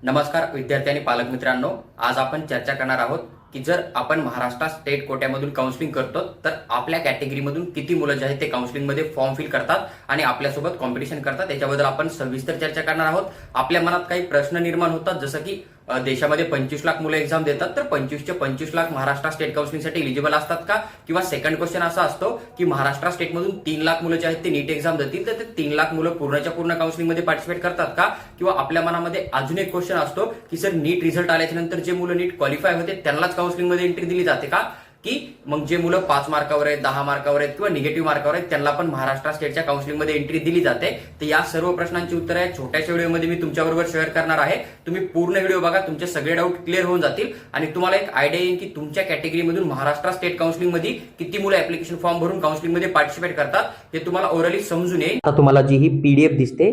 नमस्कार विद्यार्थी आणि पालक मित्रांनो, आज आपण चर्चा करणार आहोत की जर आपण महाराष्ट्र स्टेट कोट्यामधून काउन्सिलिंग करतो तर आपल्या कॅटेगरीमधून किती मुलं जे आहेत ते काउन्सिलिंगमध्ये फॉर्म फिल करतात आणि आपल्यासोबत कॉम्पिटिशन करतात याच्याबद्दल आपण सविस्तर चर्चा करणार आहोत। आपल्या मनात काही प्रश्न निर्माण होतात, जसं की देशामध्ये 25 लाख मुलं एक्झाम देतात, तर 25चे 25 लाख महाराष्ट्र स्टेट काउन्सिलिंगसाठी एलिजिबल असतात का? किंवा सेकंड क्वेश्चन असा असतो की महाराष्ट्र स्टेटमधून 3 लाख मुलं जे आहेत ते नीट एक्झाम देतील, तर ते 3 लाख मुलं पूर्णच्या पूर्ण काउन्सिलिंगमध्ये पार्टिसिपेट करतात का? किंवा आपल्या मनामध्ये अजून एक क्वेश्चन असतो की सर नीट रिझल्ट आल्याच्या नंतर जे मुलं नीट क्वालिफाय होते त्यांनाच काउन्सिलिंगमध्ये एंट्री दिली जाते का? की मग जे मुलं 5 मार्कावर आहेत, 10 मार्कावर आहेत किंवा निगेटिव्ह मार्कावर आहेत त्यांना पण महाराष्ट्र स्टेटच्या काउन्सिलिंगमध्ये एंट्री दिली जाते? तर या सर्व प्रश्नांची उत्तरे या छोट्याशा व्हिडिओमध्ये मी तुमच्याबरोबर शेअर करणार आहे। तुम्ही पूर्ण व्हिडिओ बघा, तुमचे सगळे डाऊट क्लिअर होऊन जातील आणि तुम्हाला एक आयडिया येईल की तुमच्या कॅटेगरीमधून महाराष्ट्र स्टेट काउन्सिलिंगमध्ये किती मुलं ऍप्लिकेशन फॉर्म भरून काउन्सिलिंगमध्ये पार्टिसिपेट करतात हे तुम्हाला ओरली समजून येईल। आता तुम्हाला जी ही पीडीएफ दिसते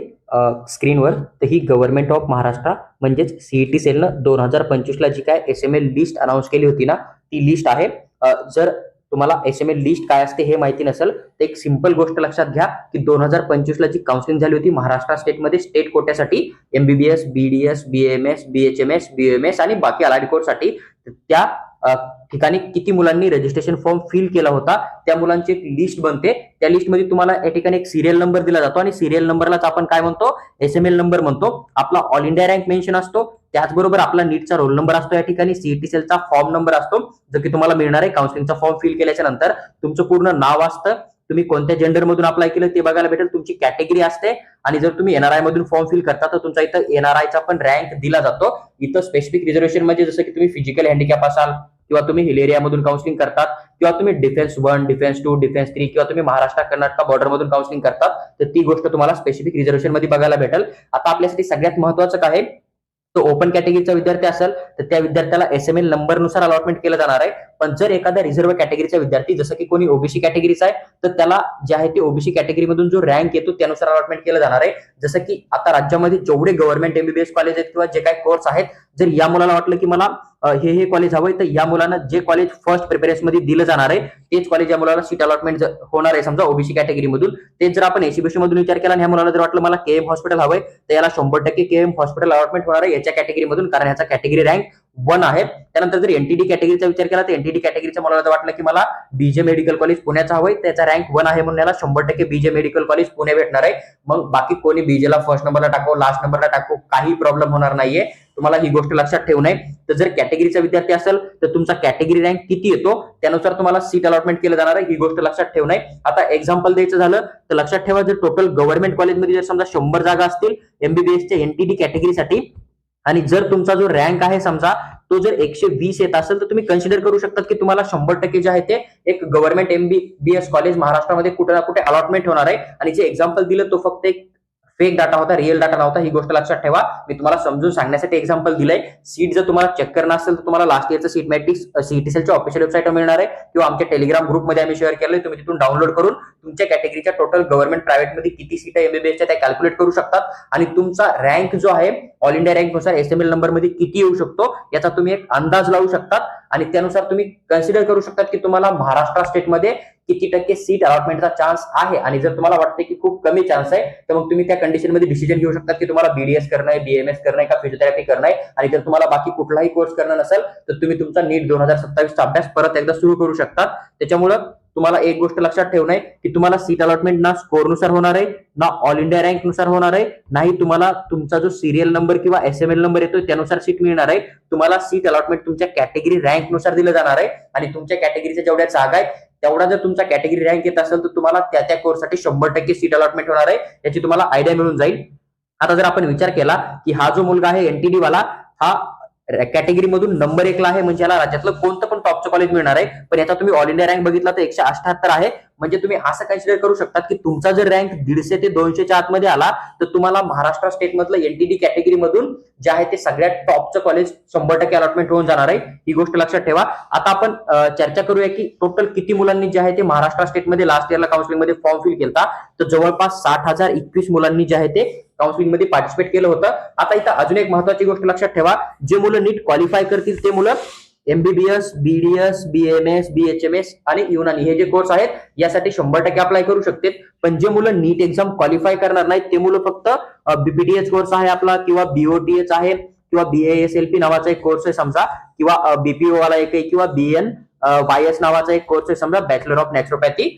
स्क्रीनवर, तर ही गव्हर्नमेंट ऑफ महाराष्ट्र म्हणजेच सीईटी सेलनं 2025 ला जी काय एसएमएल लिस्ट अनाउन्स केली होती ना, ती लिस्ट आहे। जर तुम्हाला एसएमएल लिस्ट काय असते हे माहिती नसेल तर एक सिंपल गोष्ट लक्षात घ्या की 2025 ला जी काउन्सिलिंग झाली होती महाराष्ट्र स्टेटमध्ये स्टेट कोट्यासाठी MBBS, BDS, BMS, BHMS, BMS आणि बाकी अलाइड कोर्ससाठी, त्या ठिकाणी किती मुलांनी रजिस्ट्रेशन फॉर्म फिल केला होता त्या मुलांची एक लिस्ट बनते। त्या लिस्टमध्ये तुम्हाला या ठिकाणी एक सिरियल नंबर दिला जातो आणि सिरियल नंबरलाच आपण काय म्हणतो, एसएमएल नंबर म्हणतो। आपला ऑल इंडिया रँक मेन्शन असतो, त्याचबरोबर आपला नीटचा रोल नंबर असतो, या ठिकाणी सीईटी सेलचा फॉर्म नंबर असतो जो की तुम्हाला मिळणार आहे काउन्सिलिंगचा फॉर्म फिल केल्याच्या नंतर। तुमचं पूर्ण नाव असतं, तुम्ही कोणत्या जेंडर मधून अप्लाय केलं ते बघायला भेटेल, तुमची कॅटेगरी असते आणि जर तुम्ही एनआरआय मधून फॉर्म फिल करता तर तुमचा इथं एनआरआयचा पण रँक दिला जातो। इथं स्पेसिफिक रिझर्वेशन म्हणजे जसं की तुम्ही फिजिकल हँडिकॅप असाल किंवा तुम्ही हिल एरियामधून काउन्सिलिंग करतात किंवा तुम्ही डिफेन्स 1, डिफेन्स 2, डिफेन्स 3 किंवा तुम्ही महाराष्ट्र कर्नाटक बॉर्डर मधून काउन्सिलिंग करतात, तर ती गोष्ट तुम्हाला स्पेसिफिक रिझर्वेशन मध्ये बघायला भेटेल। आता आपल्यासाठी सगळ्यात महत्त्वाचं काय आहे, तो ओपन कॅटेगरीचा विद्यार्थी असेल तर त्या विद्यार्थ्याला एसएमएल नंबर नुसार अलॉटमेंट केलं जाणार आहे। पण जर एखाद्या रिझर्व्ह कॅटेगरीचा विद्यार्थी, जसं की कोणी ओबीसी कॅटेगरीचा आहे, तर त्याला जे आहे ते ओबीसी कॅटेगरीमधून जो रँक येतो त्यानुसार अलॉटमेंट केलं जाणार आहे। जसं की आता राज्यामध्ये जेवढे गव्हर्नमेंट एमबीबीएस कॉलेज आहेत किंवा जे काही कोर्स आहेत, जर या मुलाला वाटलं की मला हे कॉलेज हवंय, तर या मुलांना जे कॉलेज फर्स्ट प्रेफरन्स मध्ये दिलं जाणार आहे तेच कॉलेज या मुलाला सीट अलॉटमेंट होणार आहे। समजा ओबीसी कॅटेगरीमधून तेच जर आपण एसीबीसी मधून विचार केला आणि या मुलाला जर वाटलं मला केएम हॉस्पिटल हवंय, तर याला 100% केएम हॉस्पिटल अलॉटमेंट होणार आहे याच्या कॅटेगरीमधून, कारण याचा कॅटेगरी रँक 1 आहे। त्यानंतर जर एनटीडी कॅटेगरीचा विचार केला तर एनटीडी कॅटेगरीच्या मुलाला जर वाटलं की मला बीजे मेडिकल कॉलेज पुण्याचा हवंय, त्याचा रँक 1 आहे म्हणून याला 100% बीजे मेडिकल कॉलेज पुणे भेटणार आहे। मग बाकी कोणी बीजेला फर्स्ट नंबरला टाकू, लास्ट नंबरला टाकू, काही प्रॉब्लेम होणार नाहीये। तुम्हाला ही गोष्ट लक्षात ठेवणं आहे। तर जर कॅटेगरीचा विद्यार्थी असेल तर तुमचा कॅटेगरी रँक किती येतो त्यानुसार तुम्हाला सीट अलॉटमेंट केलं जाणार आहे, ही गोष्ट लक्षात ठेवणं आहे। आता एक्झाम्पल द्यायचं झालं तर लक्षात ठेवा, जर टोटल गव्हर्नमेंट कॉलेजमध्ये जर समजा 100 जागा असतील एमबीबीएसच्या एनटीडी कॅटेगरीसाठी आणि जर तुमचा जो रँक आहे समजा तो जर 120 येत असेल, तर तुम्ही कन्सिडर करू शकता की तुम्हाला 100% जे आहे ते एक गव्हर्नमेंट एमबीबीएस कॉलेज महाराष्ट्रामध्ये कुठे ना कुठे अलॉटमेंट होणार आहे। आणि जे एक्झाम्पल दिलं तो फक्त एक फेक डाटा होता, रिअल डाटा नव्हता, ही गोष्ट लक्षात ठेवा। मी तुम्हाला समजून सांगण्यासाठी एक्झाम्पल दिलंय। सीट जर तुम्हाला चेक करणं असेल तर तुम्हाला लास्ट इयरचं सीट मॅट्रिक्स सीईटी सेलच्या ऑफिशियल वेबसाईटवर मिळणार आहे किंवा आमच्या टेलिग्राम ग्रुपमध्ये आम्ही शेअर केलंय, तुम्ही तिथून डाउनलोड करून तुमच्या कॅटेगरीच्या टोटल गव्हर्नमेंट प्रायव्हेट मध्ये किती सीट एमबीबीएसच्या त्या कॅल्क्युलेट करू शकतात आणि तुमचा रँक जो आहे ऑल इंडिया रँक नुसार एसएमएल नंबर मध्ये किती येऊ शकतो याचा तुम्ही एक अंदाज लावू शकतात आणि त्यानुसार तुम्ही कन्सिडर करू शकतात की तुम्हाला महाराष्ट्र स्टेटमध्ये किती टक्के सीट अलॉटमेंटचा चान्स आहे। आणि जर तुम्हाला वाटते की खूप कमी चान्स आहे तर मग तुम्ही त्या कंडिशन मध्ये डिसिजन घेऊ शकतात की तुम्हाला बीडीएस करणं आहे, बीएमएस करणं आहे का फिजिओथेरपी करणं आहे। आणि जर तुम्हाला बाकी कुठलाही कोर्स करणं नसेल तर तुम्ही तुमचा नीट 2027 चा अभ्यास परत एकदा सुरू करू शकतात। त्याच्यामुळे तुम्हाला एक गोष्ट लक्षात ठेवणं आहे की तुम्हाला सीट अलॉटमेंट ना स्कोर नुसार होणार आहे, ना ऑल इंडिया रँक नुसार होणार आहे, नाही तुम्हाला तुमचा जो सिरियल नंबर किंवा एसएमएल नंबर येतो त्यानुसार सीट मिळणार आहे। तुम्हाला सीट अलॉटमेंट तुमच्या कॅटेगरी रँक नुसार दिलं जाणार आहे आणि तुमच्या कॅटेगरीच्या जेवढ्या जागा आहेत तेवढा जर तुमचा कॅटेगरी रँक येत असेल तर तुम्हाला त्या कोर्ससाठी 100% सीट अलॉटमेंट होणार आहे, याची तुम्हाला आयडिया मिळून जाईल। आता जर आपण विचार केला की हा जो मुलगा आहे एनटीडी वाला, हा कॅटेगरी मधून नंबर 1 ला आहे, म्हणजे याला राज्यातलं कोणतं पण टॉपचं कॉलेज मिळणार आहे। पण याचा तुम्ही ऑल इंडिया रँक बघितला तर 178 आहे, म्हणजे तुम्ही असं कन्सिडर करू शकता की तुमचा जर रँक 150 ते 200च्या आतमध्ये आला तर तुम्हाला महाराष्ट्र स्टेट मधलं एनटीडी कॅटेगरी मधून जे आहे ते सगळ्यात टॉपचं कॉलेज 100% अलॉटमेंट होऊन जाणार आहे, ही गोष्ट लक्षात ठेवा। आता आपण चर्चा करूया की टोटल किती मुलांनी जे आहे ते महाराष्ट्र स्टेटमध्ये लास्ट इयरला काउन्सिलिंग मध्ये फॉर्म फिल केला, तर जवळपास 60,021 मुलांनी जे आहे ते काउन्सिलिंग मध्ये पार्टिसिपेट केलं होतं। आता इथं अजून एक महत्त्वाची गोष्ट लक्षात ठेवा, जे मुलं नीट क्वालिफाय करतील ते मुलं एमबीबीएस, बीडीएस, बीएमएस, बीएचएमएस आणि युनानी हे जे कोर्स आहेत यासाठी 100% अप्लाय करू शकतात। पण जे मुलं नीट एक्झाम क्वालिफाय करणार नाहीत ते मुलं फक्त बीपीटीएच कोर्स आहे आपला किंवा बीओटीएच आहे किंवा BASLP नावाचा एक कोर्स आहे समजा, किंवा BPO वाला एक आहे, किंवा BNYS नावाचा एक कोर्स आहे समजा, बॅचलर ऑफ नॅचरोपॅथी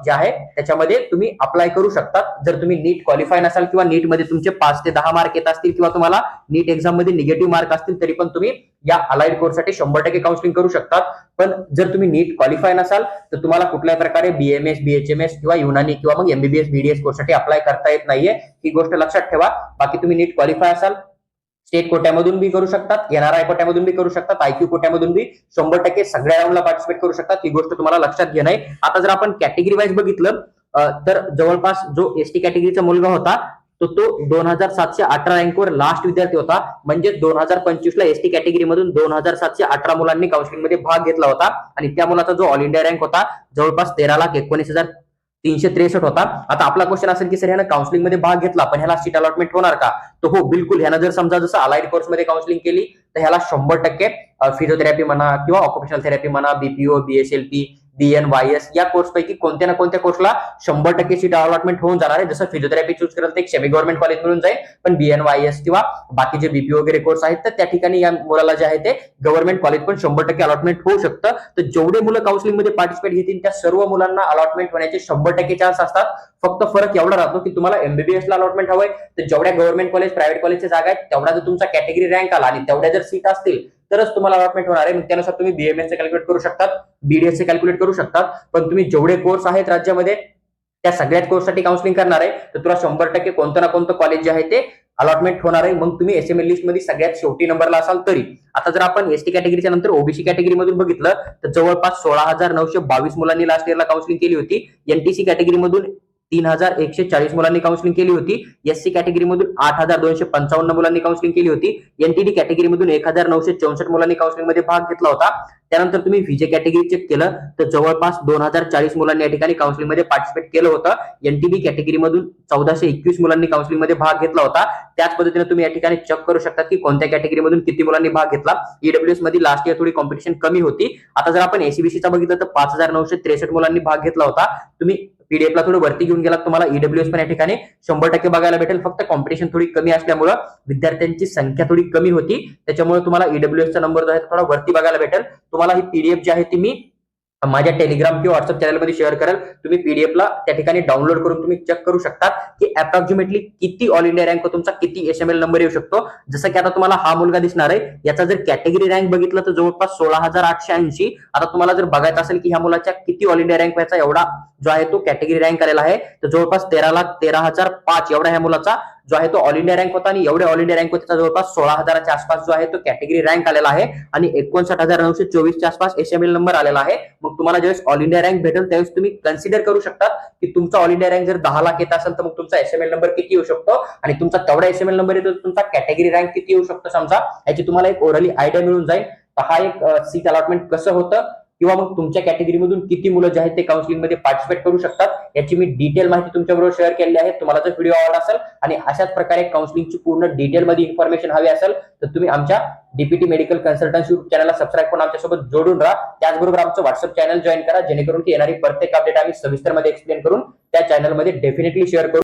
जे आहे त्याच्यामध्ये तुम्ही अप्लाय करू शकता. जर तुम्ही नीट क्वालिफाय नसाल किंवा नीट मध्ये तुमचे 5 ते 10 मार्क येत असतील किंवा तुम्हाला नीट एक्झाम मध्ये निगेटिव्ह मार्क असतील तरी पण तुम्ही या अलाइड कोर्ससाठी 100% काउन्सिलिंग करू शकतात. पण जर तुम्ही नीट क्वालिफाय नसाल तर तुम्हाला कुठल्याही प्रकारे BMS BHMS किंवा युनानी किंवा मग MBBS BDS कोर्ससाठी अप्लाय करता येत नाहीये, ही गोष्ट लक्षात ठेवा. बाकी तुम्ही नीट क्वालिफाय असाल, स्टेट कोट्यामधून बी करू शकतात, NRI कोट्यामधून बी करू शकतात, IQ कोट्यामधून बी 100% सगळ्या राऊंडला पार्टिसिपेट करू शकतात. ही गोष्ट तुम्हाला लक्षात घेणं आहे. आता जर आपण कॅटेगरी वाईज बघितलं तर जवळपास जो ST कॅटेगरीचा मुलगा होता तो 2718 रँकवर लास्ट विद्यार्थी होता. म्हणजे 2025 ला ST कॅटेगरी मधून 2718 मुलांनी काउन्सिलिंग मध्ये भाग घेतला होता आणि त्या मुलाचा जो ऑल इंडिया रँक होता जवळपास 13,19,363 होता. आता आपला क्वेश्चन असेल की सर ह्यानं काउन्सिलिंग मध्ये भाग घेतला पण ह्याला सीट अलॉटमेंट होणार का? तर हो, बिलकुल. ह्यानं जर समजा जसं अलाइड कोर्स मध्ये काउन्सिलिंग केली तर ह्याला 100% फिजिओथेरपी म्हणा किंवा ऑक्युपेशनल थेरपी म्हणा, BPO BSLP BNYS या कोर्स पैकी कोणत्या ना कोणत्या कोर्सला 100% सीट अलॉटमेंट होऊन जाणार आहे. जसं फिजिओथेरपी चूज करेल तर एक सेमी गव्हर्नमेंट कॉलेज मिळून जाईल, पण BNYS किंवा बाकीचे BPO वगैरे कोर्स आहेत तर त्या ठिकाणी या मुलाला जे आहे ते गव्हर्नमेंट कॉलेज पण 100% अलॉटमेंट होऊ शकतं. तर जेवढे मुलं काउन्सिलिंग मध्ये पार्टिसिपेट घेतील त्या सर्व मुलांना अलॉटमेंट होण्याचे 100% चान्स असतात. फक्त फरक एवढा राहतो की तुम्हाला MBBS ला अलॉटमेंट हवंय तर जेवढ्या गव्हर्नमेंट कॉलेज प्रायव्हेट कॉलेजच्या जागा आहेत तेवढा जर तुमचा कॅटेगरी रँक आला आणि तेवढ्या जर सीट असतील तरच तुम्हाला अलॉटमेंट होणार आहे. मग त्यानुसार तुम्ही BMS चे कॅल्क्युलेट करू शकतात, BDS चे कॅल्क्युलेट करू शकतात. पण तुम्ही जेवढे कोर्स आहेत राज्यामध्ये त्या सगळ्याच कोर्ससाठी काउन्सिलिंग करणार आहे तर तुला 100% कोणतं ना कोणतं कॉलेज जे आहे ते अलॉटमेंट होणार आहे. मग तुम्ही SML लिस्ट मध्ये सगळ्यात शेवटी नंबरला असाल तरी. आता जर आपण ST कॅटेगरीच्या नंतर OBC कॅटेगरी मधून बघितलं तर जवळपास 16,922 मुलांनी लास्ट इयरला काउन्सिलिंग केली होती. NTC कॅटेगरी मधून 3,140 मुलांनी काउन्सिलिंग केली होती. SC कॅटेगरी मधून 8,255 मुलांनी काउन्सिलिंग केली होती. NTD कॅटेगरी मधून 1,964 मुलांनी काउन्सिलिंग मध्ये भाग घेतला होता. त्यानंतर तुम्ही VJ कॅटेगरी चेक केलं तर जवळपास 2,040 मुलांनी या ठिकाणी काउन्सिलिंग मध्ये पार्टिसिपेट केलं होतं. NTB कॅटेगरी मधून 1,421 मुलांनी काउन्सिलिंग मध्ये भाग घेतला होता. त्याच पद्धतीने तुम्ही या ठिकाणी चेक करू शकता की कोणत्या कॅटेगरी मधून किती मुलांनी भाग घेतला. EWS मध्ये लास्ट इयर थोडी कॉम्पिटिशन कमी होती. आता जर आपण ACBC चा बघितलं तर 5,963 मुलांनी भाग घेतला होता. तुम्ही PDF ला थोडं वरती घेऊन गेलात तुम्हाला EWS पण या ठिकाणी 100% बघायला भेटेल. फक्त कॉम्पिटिशन थोडी कमी असल्यामुळे विद्यार्थ्यांची संख्या थोडी कमी होती, त्याच्यामुळे तुम्हाला EWS चा नंबर जो आहे थोडा वरती बघायला भेटेल. तुम्हाला ही PDF जी आहे ती मी माझ्या टेलिग्राम किंवा व्हॉट्सअप चॅनलमध्ये शेअर करेल. तुम्ही PDF ला त्या ठिकाणी डाउनलोड करून तुम्ही चेक करू शकता की अप्रॉक्सिमेटली किती ऑल इंडिया रँक तुमचा किती SML नंबर येऊ शकतो. जसं की आता तुम्हाला हा मुलगा दिसणार आहे, याचा जर कॅटेगरी रँक बघितलं तर जवळपास 16,880. आता तुम्हाला जर बघायचं असेल की ह्या मुलाच्या किती ऑल इंडिया रँक व्हायचा एवढा जो आहे तो कॅटेगरी रँक आलेला आहे तर जवळपास 13,13,005 एवढा ह्या मुलाचा जो आहे तो ऑल इंडिया रँक होता आणि एवढे ऑल इंडिया रँक होते जवळपास 16,000च्या आसपास जो आहे तो कॅटेगरी रँक आलेला आहे आणि 59,924च्या आसपास SML नंबर आलेला आहे. मग तुम्हाला ज्यावेळेस ऑल इंडिया रँक भेटेल त्यावेळेस तुम्ही कन्सिडर करू शकता की तुमचा ऑल इंडिया रँक जर 10 लाख येत असेल तर मग तुमचा SML नंबर किती येऊ शकतो आणि तुमचा तेवढा SML नंबर येतो तुमचा कॅटेगरी रँक किती येऊ शकतो समजा, याची तुम्हाला एक ओरली आयडिया मिळून जाईल. तर हा एक सीट अलॉटमेंट कसं होतं किंवा मग तुमच्या कॅटेगरीमधून किती मुलं जे आहेत ते काउन्सिलिंग मध्ये पार्टिसिपेट करू शकतात याची मी डिटेल माहिती तुमच्याबरोबर शेअर केली आहे. तुम्हाला जर व्हिडिओ आवडला असेल आणि अशाच प्रकारे काउन्सिलिंगची पूर्ण डिटेल मध्ये इन्फॉर्मेशन हवी असेल तर तुम्ही आमच्या DPT मेडिकल कन्सल्टन्सी युट्यूब चॅनलला सबस्क्राईब करून आमच्यासोबत जोडून राहा. त्याचबरोबर आमचं व्हॉट्सअप चॅनल जॉईन करा जेणेकरून की येणारी प्रत्येक अपडेट आम्ही सविस्तर मध्ये एक्सप्लेन करून त्या चॅनलमध्ये डेफिनेटली शेअर करू.